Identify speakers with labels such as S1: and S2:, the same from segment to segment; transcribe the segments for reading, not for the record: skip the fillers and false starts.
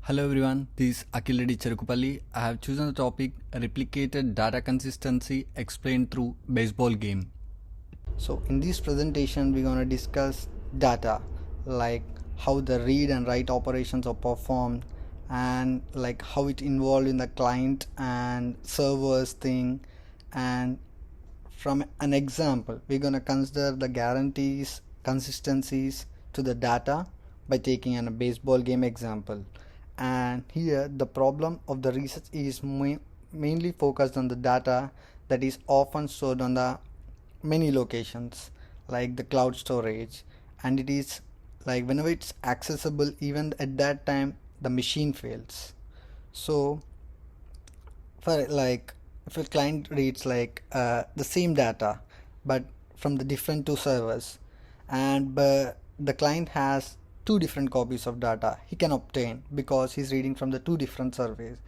S1: Hello everyone, this is Akhil Reddy Cherukupalli. I have chosen the topic replicated data consistency explained through baseball game. So in this presentation we're going to discuss data, like how the read and write operations are performed, and like how it involved in the client and servers thing. And from an example we're going to consider the guarantees consistencies to the data by taking a baseball game example. And here the problem of the research is mainly focused on the data that is often stored on the many locations like the cloud storage, and it is like whenever it's accessible, even at that time the machine fails. So for like if a client reads the same data but from the different two servers, and but the client has two different copies of data he can obtain because he's reading from the two different servers.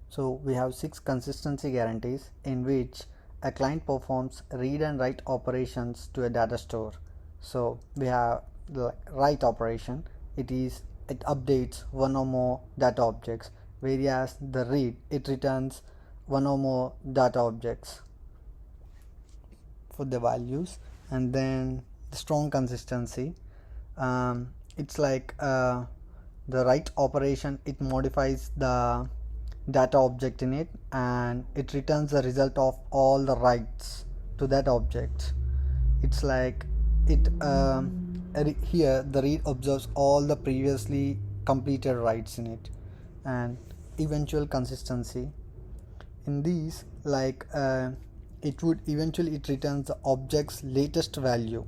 S1: So we have 6 consistency guarantees in which a client performs read and write operations to a data store. So we have the write operation, it updates one or more data objects, whereas the read, it returns one or more data objects for the values. And then the strong consistency, it's the write operation, it modifies the data object in it and it returns the result of all the writes to that object. It's like it here the read observes all the previously completed writes in it. And eventual consistency, in these it returns the object's latest value,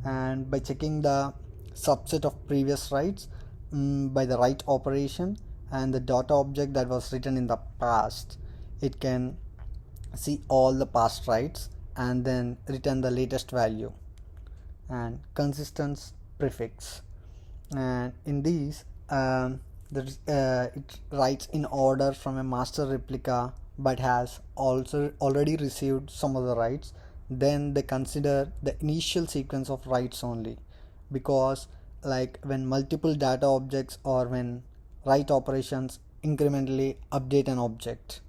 S1: and by checking the subset of previous writes by the write operation and the data object that was written in the past, it can see all the past writes and then return the latest value. And consistent prefix, and in these it writes in order from a master replica but has also already received some of the writes. Then they consider the initial sequence of writes only, because like when multiple data objects or when write operations incrementally update an object.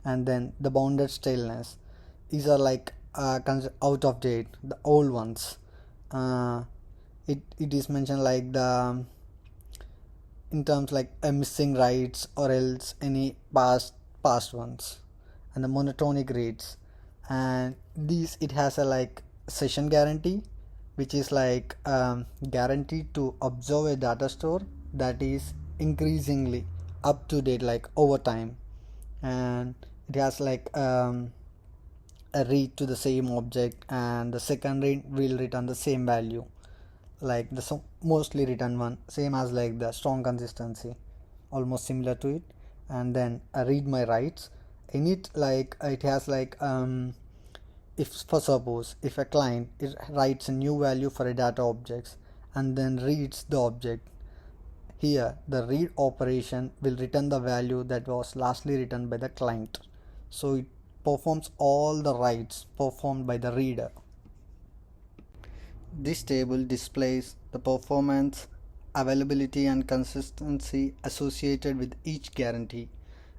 S1: And then the bounded staleness, these are out of date, the old ones. It is mentioned like the in terms like a missing writes or else any past ones. And the monotonic reads, and these it has a session guarantee, which is guaranteed to observe a data store that is increasingly up to date over time. And it has a read to the same object, and the second read will return the same value like the mostly written one, same as like the strong consistency, almost similar to it. And then I read my writes in it, it has if for suppose if a client writes a new value for a data objects and then reads the object, here the read operation will return the value that was lastly written by the client. So it performs all the writes performed by the reader. This table displays the performance, availability and consistency associated with each guarantee.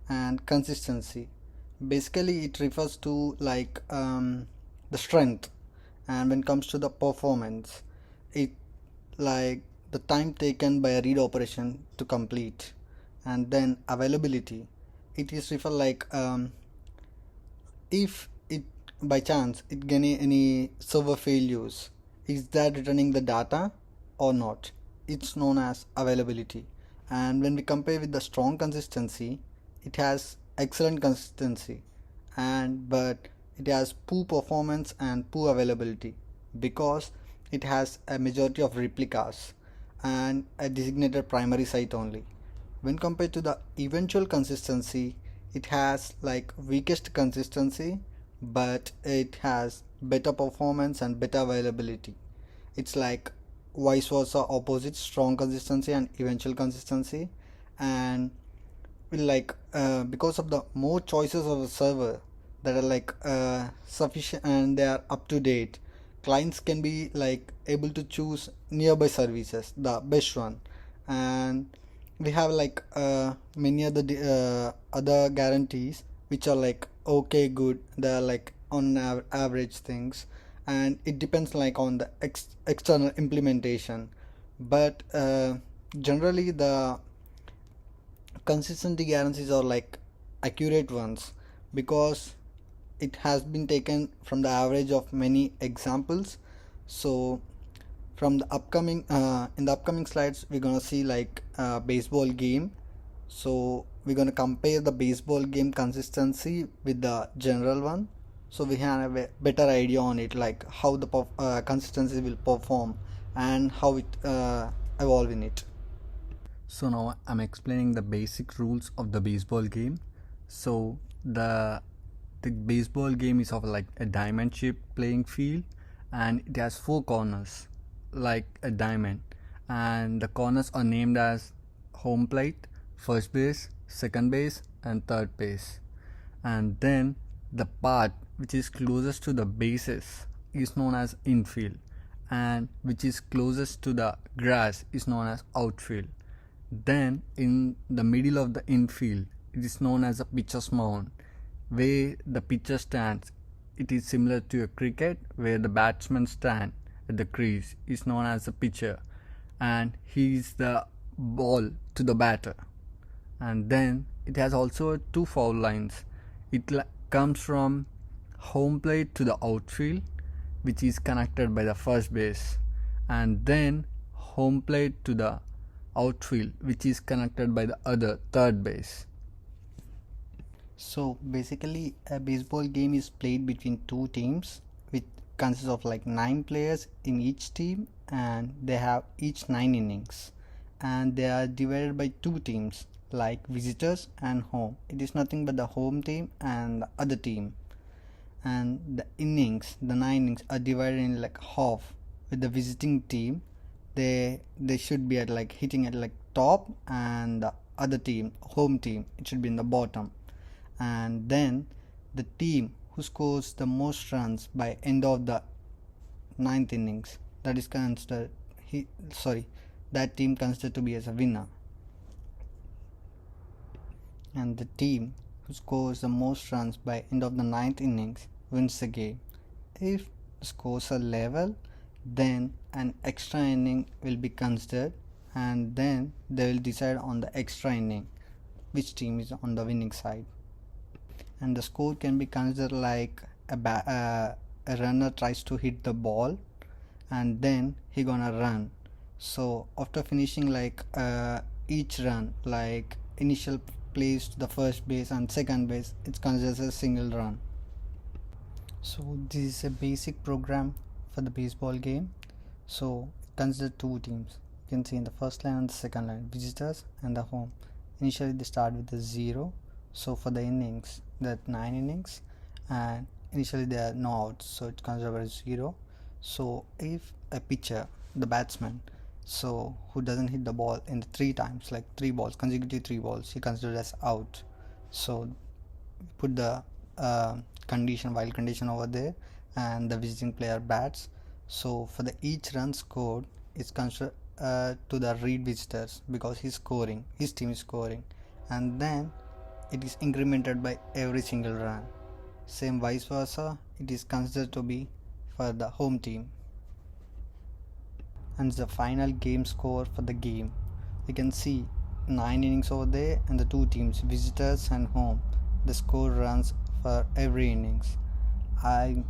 S1: And consistency, basically it refers to the strength, and when it comes to the performance, it the time taken by a read operation to complete. And then availability, it is refer if it by chance it get any server failures, is that returning the data or not, it's known as availability. And when we compare with the strong consistency, it has excellent consistency but it has poor performance and poor availability because it has a majority of replicas and a designated primary site only. When compared to the eventual consistency, it has weakest consistency but it has better performance and better availability. It's vice versa opposite strong consistency and eventual consistency. And because of the more choices of the server that are sufficient and they are up to date, clients can be able to choose nearby services, the best one, and we have like many other guarantees which are like okay, good, they're like on average things, and it depends like on the external implementation. But generally the consistency guarantees are like accurate ones, because it has been taken from the average of many examples. So from the upcoming in the upcoming slides we're gonna see like a baseball game. So we're gonna compare the baseball game consistency with the general one, so we have a better idea on it, like how the consistency will perform and how it evolve in it. So now I'm explaining the basic rules of the baseball game. So the baseball game is of like a diamond shaped playing field, and it has four corners like a diamond, and the corners are named as home plate, first base, second base, and third base. And then the part which is closest to the bases is known as infield, and which is closest to the grass is known as outfield. Then in the middle of the infield it is known as a pitcher's mound, where the pitcher stands. It is similar to a cricket where the batsman stand at the crease is known as a pitcher, and he is the ball to the batter. And then it has also two foul lines. It comes from home plate to the outfield, which is connected by the first base, and then home plate to the outfield, which is connected by the other third base. So basically a baseball game is played between two teams, which consists of like 9 players in each team, and they have each 9 innings, and they are divided by two teams like visitors and home. It is nothing but the home team and the other team, and the 9 innings are divided in like half. With the visiting team, they should be at like hitting at like top, and the other team, home team, it should be in the bottom. And then the team who scores the most runs by end of the 9th innings, that is considered that team considered to be as a winner. And the team who scores the most runs by end of the 9th innings wins the game. If the scores are level, then an extra inning will be considered, and then they will decide on the extra inning which team is on the winning side. And the score can be considered like a runner tries to hit the ball, and then he gonna run. So after finishing like each run, like initial plays to the first base and second base, it's considered as a single run. So this is a basic program for the baseball game. So consider two teams. You can see in the first line and the second line, visitors and the home. Initially they start with the 0. So for the innings, there are 9 innings, and initially there are no outs, so it's considered as 0. So if a pitcher, the batsman, so who doesn't hit the ball in the 3 times, like 3 balls, consecutive 3 balls, he considered as out. So put the wild condition over there, and the visiting player bats. So for the each run scored is considered to the read visitors, because his team is scoring, and then it is incremented by every single run. Same vice versa, it is considered to be for the home team. And the final game score for the game, you can see 9 innings over there, and the two teams, visitors and home, the score runs for every innings. You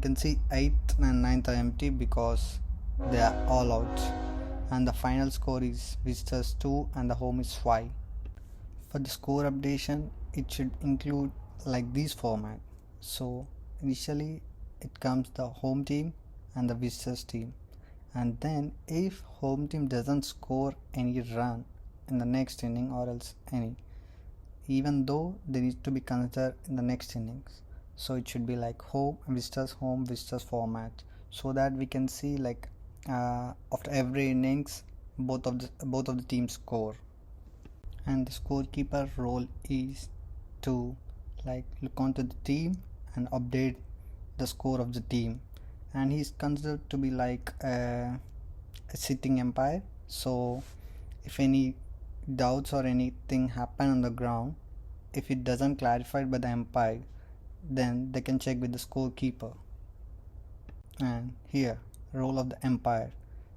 S1: can see 8th and 9th are empty because they are all out, and the final score is visitors 2 and the home is 5. For the score updation, it should include like this format. So initially it comes the home team and the visitors team, and then if home team doesn't score any run in the next inning, or else any, even though they need to be considered in the next innings, so it should be like home visitors format, so that we can see like after every innings both of the teams score. And the scorekeeper role is to like look onto the team and update the score of the team, and he's considered to be like a sitting umpire, So if any doubts or anything happen on the ground, if it doesn't clarified by the umpire, then they can check with the scorekeeper. And here, role of the umpire.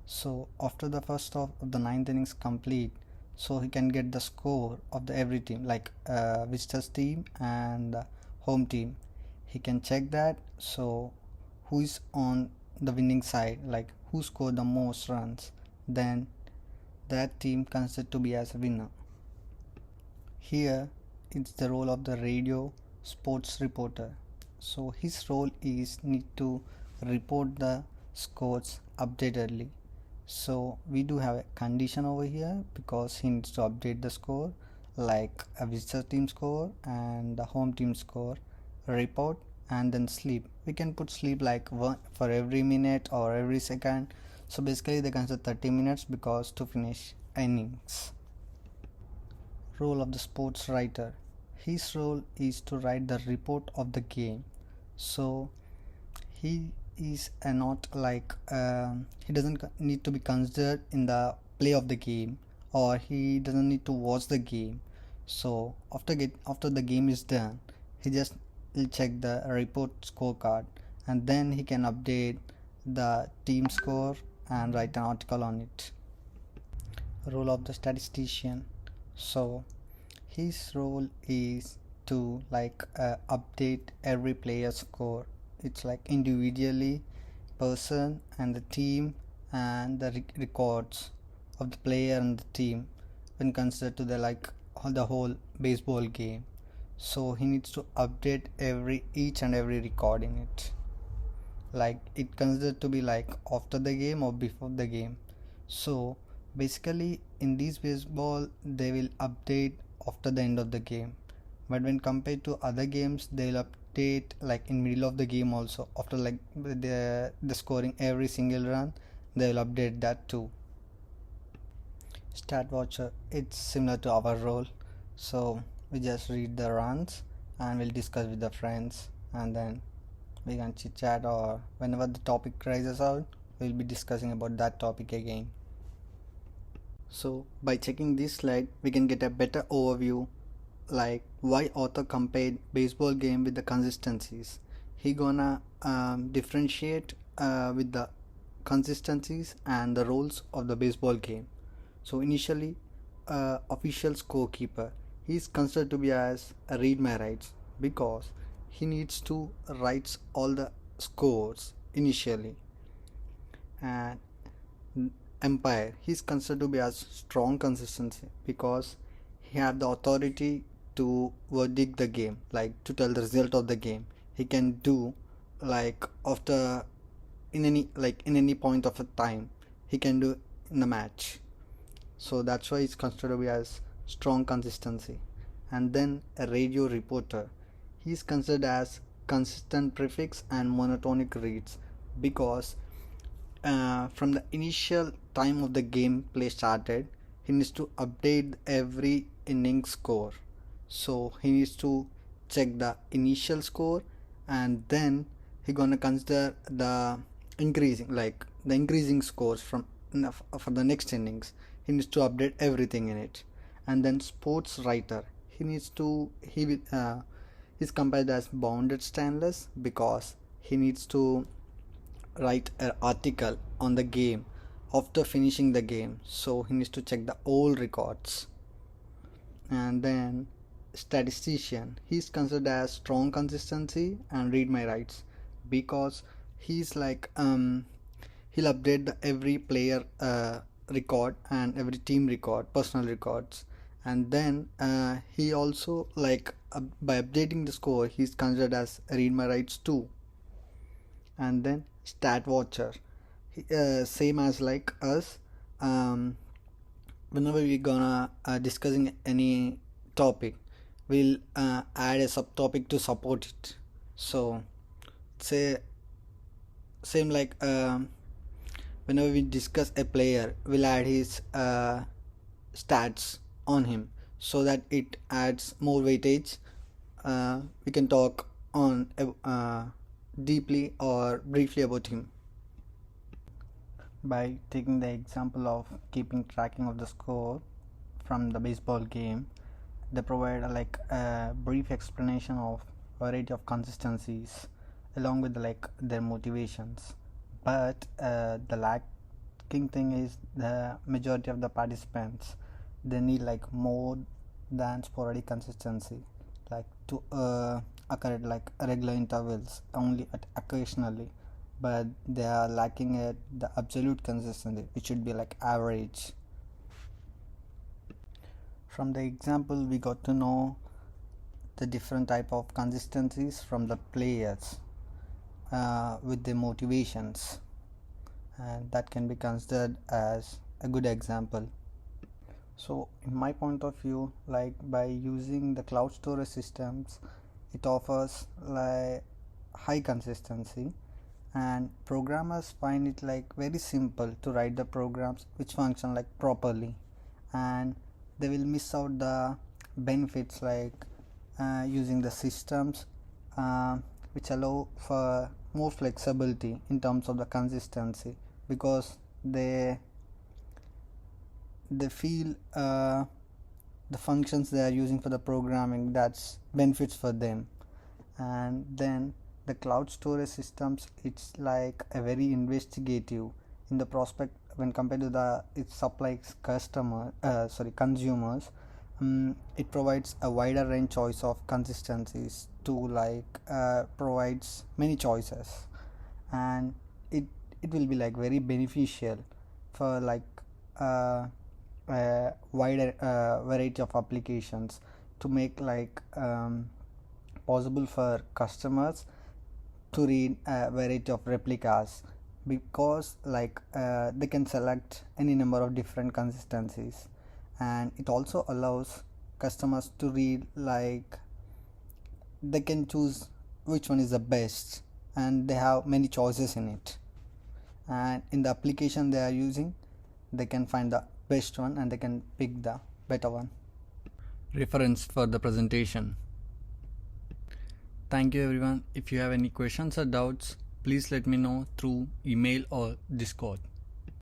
S1: So after the first of the ninth innings complete, so he can get the score of the every team, like visitors team and home team. He can check that. So who is on the winning side, like who scored the most runs, then that team considered to be as a winner. Here it's the role of the radio sports reporter. So his role is need to report the scores updatedly. So we do have a condition over here because he needs to update the score, like a visitor team score and the home team score, report, and then sleep. We can put sleep like one for every minute or every second. So basically they consider 30 minutes because to finish innings. Role of the sports writer. His role is to write the report of the game. So he is not like he doesn't need to be considered in the play of the game, or he doesn't need to watch the game. So after the game is done, he just will check the report scorecard, and then he can update the team score and write an article on it. Role of the statistician. So his role is to like update every player score. It's like individually person and the team and the records of the player and the team when considered to the like the whole baseball game. So he needs to update each and every record in it, like it considered to be like after the game or before the game. So basically in this baseball they will update after the end of the game, but when compared to other games they'll update like in middle of the game also. After like the scoring every single run, they'll update that too. Stat watcher, it's similar to our role. So we just read the runs and we'll discuss with the friends, and then we can chit chat, or whenever the topic rises out we'll be discussing about that topic again. So by checking this slide we can get a better overview like why author compared baseball game with the consistencies. He gonna differentiate with the consistencies and the roles of the baseball game. So initially official scorekeeper, he is considered to be as a read my rights because he needs to write all the scores initially. And umpire, he is considered to be as strong consistency because he have the authority to verdict the game, like to tell the result of the game. He can do like after in any point of a time he can do in the match. So that's why it's considered to be as strong consistency. And then a radio reporter, he is considered as consistent prefix and monotonic reads because from the initial time of the game play started, he needs to update every inning score. So he needs to check the initial score, and then he gonna consider the increasing scores from for the next innings. He needs to update everything in it. And then sports writer, he's compared as bounded stainless because he needs to write an article on the game after finishing the game. So he needs to check the old records. And then statistician, he's considered as strong consistency and read my rights because he's like he'll update every player record and every team record, personal records. And then he also like by updating the score he's considered as read my rights too. And then stat watcher, same as like us. Whenever we're gonna discussing any topic, we'll add a subtopic to support it. So say same like whenever we discuss a player, we'll add his stats on him so that it adds more weightage. We can talk on deeply or briefly about him. by taking the example of keeping tracking of the score from the baseball game. They provide a brief explanation of variety of consistencies along with their motivations. But the lacking thing is the majority of the participants, they need more than sporadic consistency, to occur at regular intervals only at occasionally, but they are lacking at the absolute consistency, which should be average. From the example, we got to know the different type of consistencies from the players with their motivations, and that can be considered as a good example. So in my point of view, by using the cloud storage systems, it offers high consistency, and programmers find it very simple to write the programs which function properly, and they will miss out the benefits using the systems which allow for more flexibility in terms of the consistency, because they feel the functions they are using for the programming, that's benefits for them. And then the cloud storage systems, it's a very investigative in the prospect when compared to the it supplies consumers. It provides a wider range choice of consistencies to provides many choices, and it will be very beneficial for a wider variety of applications, to make possible for customers to read a variety of replicas, because they can select any number of different consistencies, and it also allows customers to read they can choose which one is the best, and they have many choices in it, and in the application they are using, they can find the best one and they can pick the better one. Reference for the presentation. Thank you everyone. If you have any questions or doubts, please let me know through email or Discord.